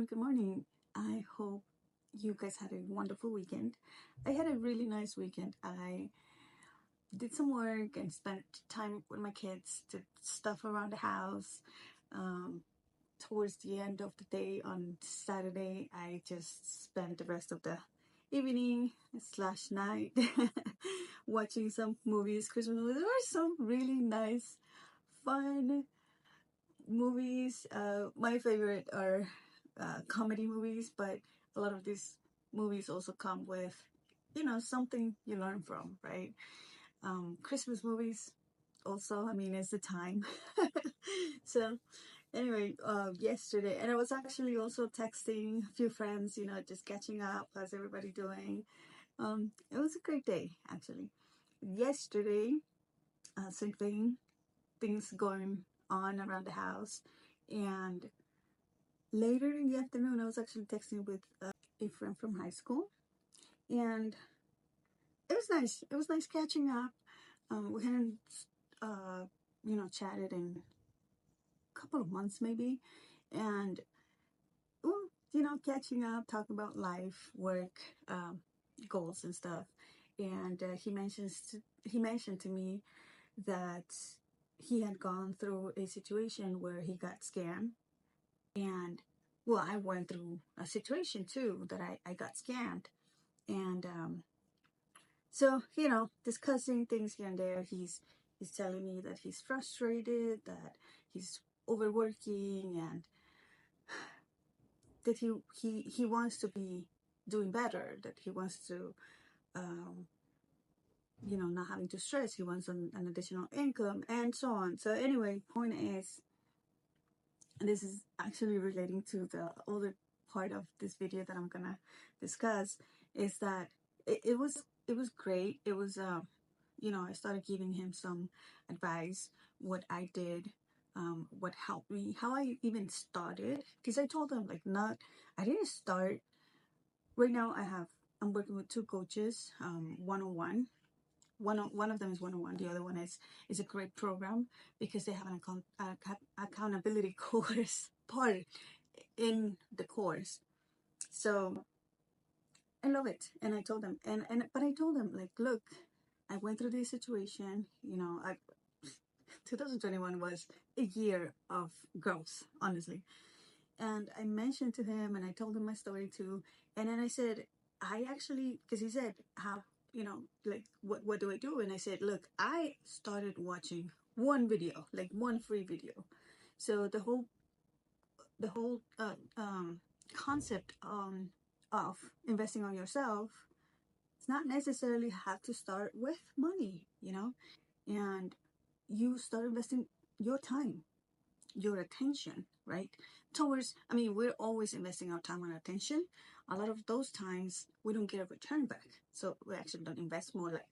everyone. Good morning. I hope you guys had a wonderful weekend. I had a really nice weekend. I did some work and spent time with my kids, did stuff around the house. Um, Towards the end of the day on Saturday, I just spent the rest of the evening slash night watching some movies, Christmas movies. There were some really nice, fun movies. My favorite are comedy movies, but a lot of these movies also come with, something you learn from, right? Christmas movies also, I mean, it's the time. So, anyway, yesterday, and I was actually also texting a few friends, just catching up. How's everybody doing? It was a great day, actually. Yesterday, same thing, things going on around the house. And later in the afternoon, I was actually texting with a friend from high school, and it was nice. It was nice catching up. We hadn't, chatted in a couple of months maybe, and well, catching up, talking about life, work, goals and stuff. And he mentioned to me that he had gone through a situation where he got scammed. And well, I went through a situation too that I got scammed. And so, discussing things here and there, he's telling me that he's frustrated, that he's overworking, and that he wants to be doing better, that he wants to, not having to stress, he wants an additional income, and so on. So anyway, point is, and this is actually relating to the other part of this video that I'm gonna discuss, is that it was great. It was I started giving him some advice, what I did, what helped me, how I even started, because I told him I didn't start. Right now I'm working with two coaches, one-on-one. One of them is one-on-one. The other one is a great program because they have an accountability course part in the course. So I love it, and I told them, but I told them, like, look, I went through this situation. 2021 was a year of growth, honestly. And I mentioned to him, and I told him my story too. And then I said, I actually, because he said, how, what do I do? And I said, look, I started watching one video, like one free video. So the whole concept of investing on yourself, it's not necessarily have to start with money, and you start investing your time, your attention, right? We're always investing our time and attention. A lot of those times we don't get a return back. So we actually don't invest, more like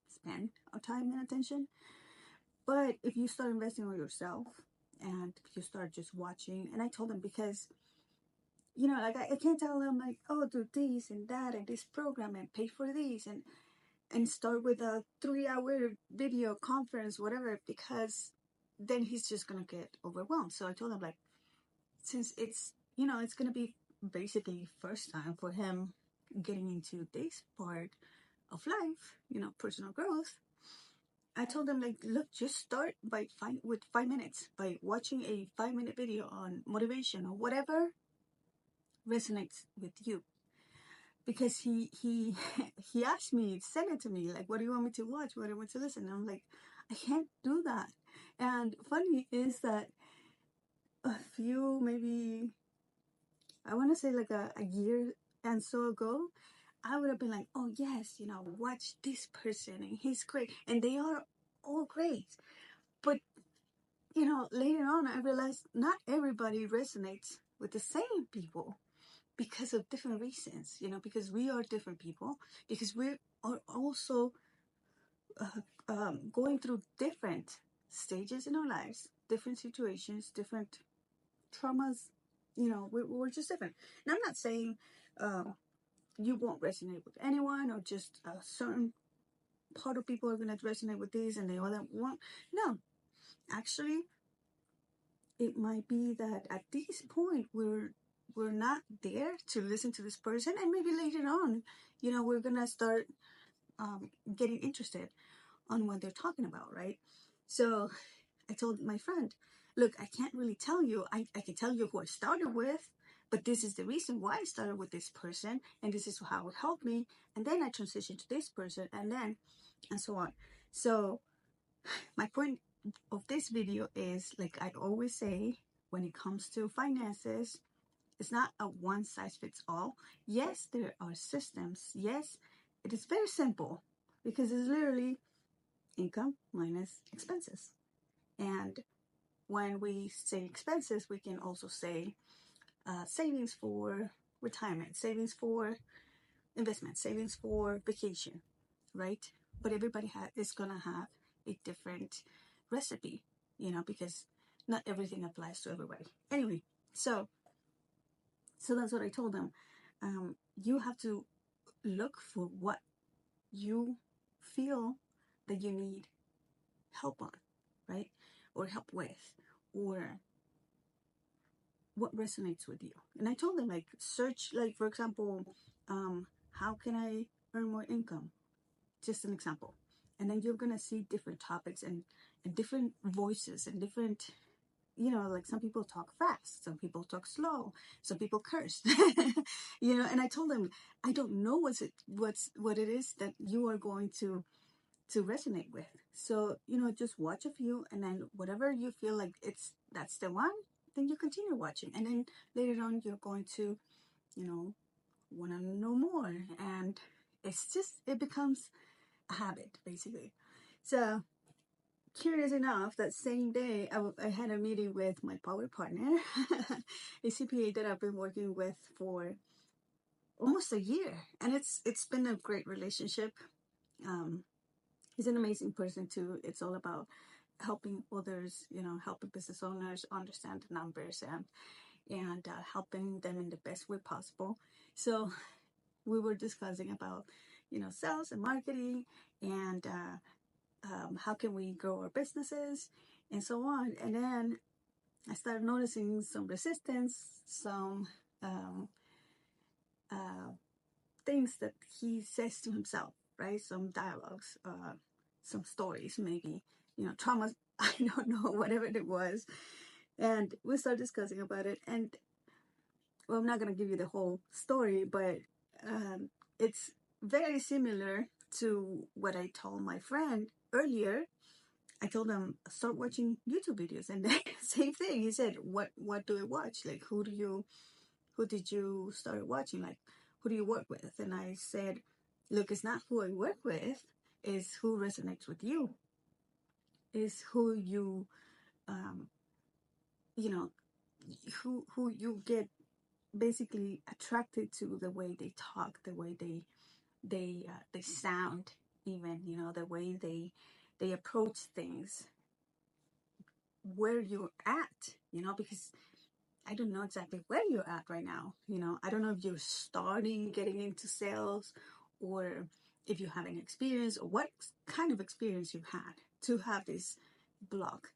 spend our time and attention. But if you start investing on yourself and you start just watching, and I told them, because, I can't tell them like, oh, do this and that and this program and pay for this and start with a 3-hour video conference, whatever, because then he's just gonna get overwhelmed. So I told him, like, since it's gonna be basically first time for him getting into this part of life, personal growth, I told him, like, look, just start with 5 minutes, by watching a 5-minute video on motivation or whatever resonates with you. Because he he asked me, send it to me, like, what do you want me to watch, what do you want to listen? And I'm like, I can't do that. And funny is that a few, maybe, I want to say like a year and so ago, I would have been like, oh yes, watch this person and he's great, and they are all great. But later on I realized not everybody resonates with the same people, because of different reasons, because we are different people, because we are also going through different stages in our lives, different situations, different traumas. We're just different. And I'm not saying you won't resonate with anyone, or just a certain part of people are going to resonate with this and the other won't. No, actually, it might be that at this point we're not there to listen to this person, and maybe later on, we're gonna start getting interested on what they're talking about, right? So I told my friend, look, I can't really tell you. I can tell you who I started with, but this is the reason why I started with this person, and this is how it helped me. And then I transitioned to this person, and so on. So my point of this video is, like I always say, when it comes to finances, it's not a one size fits all. Yes, there are systems. Yes, it is very simple because it's literally income minus expenses. And when we say expenses, we can also say savings for retirement, savings for investment, savings for vacation, right? But everybody is gonna have a different recipe, because not everything applies to everybody. Anyway, so that's what I told them. You have to look for what you feel that you need help on, right? Or help with, or what resonates with you. And I told them, like, search, like, for example, how can I earn more income? Just an example. And then you're gonna see different topics and different voices and different, like some people talk fast, some people talk slow, some people curse, and I told them, I don't know what it is that you are going to resonate with. So, just watch a few, and then whatever you feel like that's the one, then you continue watching. And then later on, you're going to, want to know more. And it becomes a habit, basically. So, curious enough, that same day, I had a meeting with my power partner, a CPA that I've been working with for almost a year. And it's been a great relationship. He's an amazing person too. It's all about helping others, helping business owners understand the numbers and helping them in the best way possible. So we were discussing about, sales and marketing, and how can we grow our businesses and so on. And then I started noticing some resistance, some things that he says to himself, right? Some dialogues, some stories, maybe, traumas, I don't know, whatever it was. And we started discussing about it. And, well, I'm not going to give you the whole story, but it's very similar to what I told my friend earlier. I told him, start watching YouTube videos. And then same thing. He said, what do I watch? Like, who did you start watching? Like, who do you work with? And I said, look, it's not who I work with, it's who resonates with you. Is who you, who you get basically attracted to, the way they talk, the way they sound, even, the way they approach things, where you're at, because I don't know exactly where you're at right now. I don't know if you're starting getting into sales, or if you have any experience, or what kind of experience you've had to have this block,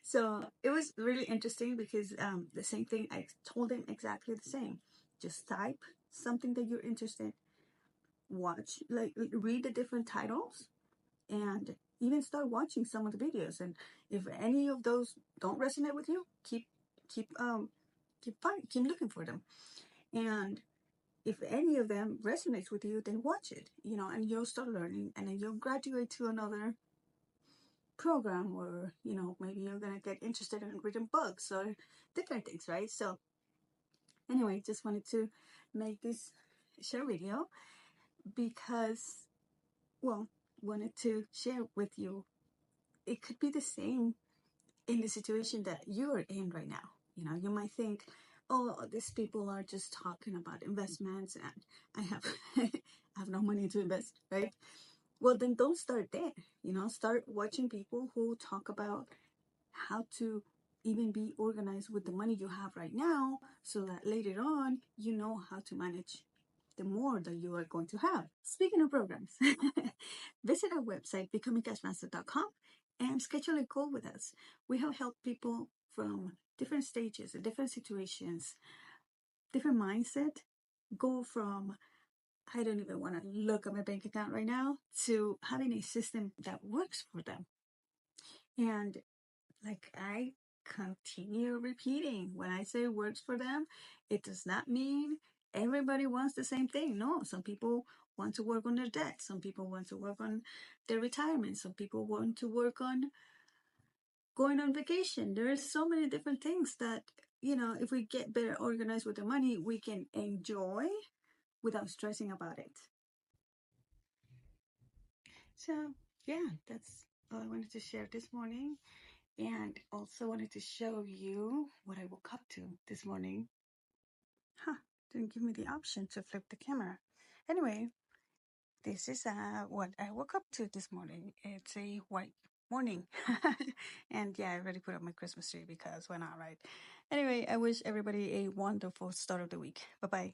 So it was really interesting because the same thing, I told him exactly the same. Just type something that you're interested, watch, like read the different titles, and even start watching some of the videos. And if any of those don't resonate with you, keep looking for them. And if any of them resonates with you, then watch it, and you'll start learning, and then you'll graduate to another program, or maybe you're gonna get interested in reading books or different things, right? So anyway, just wanted to make this short video because, well, wanted to share with you, it could be the same in the situation that you're in right now. You might think, oh, these people are just talking about investments, and I have I have no money to invest, right? Well, then don't start there. Start watching people who talk about how to even be organized with the money you have right now, so that later on you know how to manage the more that you are going to have. Speaking of programs, visit our website, becomingcashmaster.com, and schedule a call with us. We have helped people from different stages and different situations different mindset, go from I don't even want to look at my bank account right now to having a system that works for them. And like I continue repeating, when I say works for them, it does not mean everybody wants the same thing. No, some people want to work on their debt. Some people want to work on their retirement. Some people want to work on going on vacation. There are so many different things that, if we get better organized with the money, we can enjoy without stressing about it. So, yeah, that's all I wanted to share this morning. And also wanted to show you what I woke up to this morning. Didn't give me the option to flip the camera. Anyway, this is what I woke up to this morning. It's a white morning. And yeah, I already put up my Christmas tree because why not, right? Anyway, I wish everybody a wonderful start of the week. Bye bye.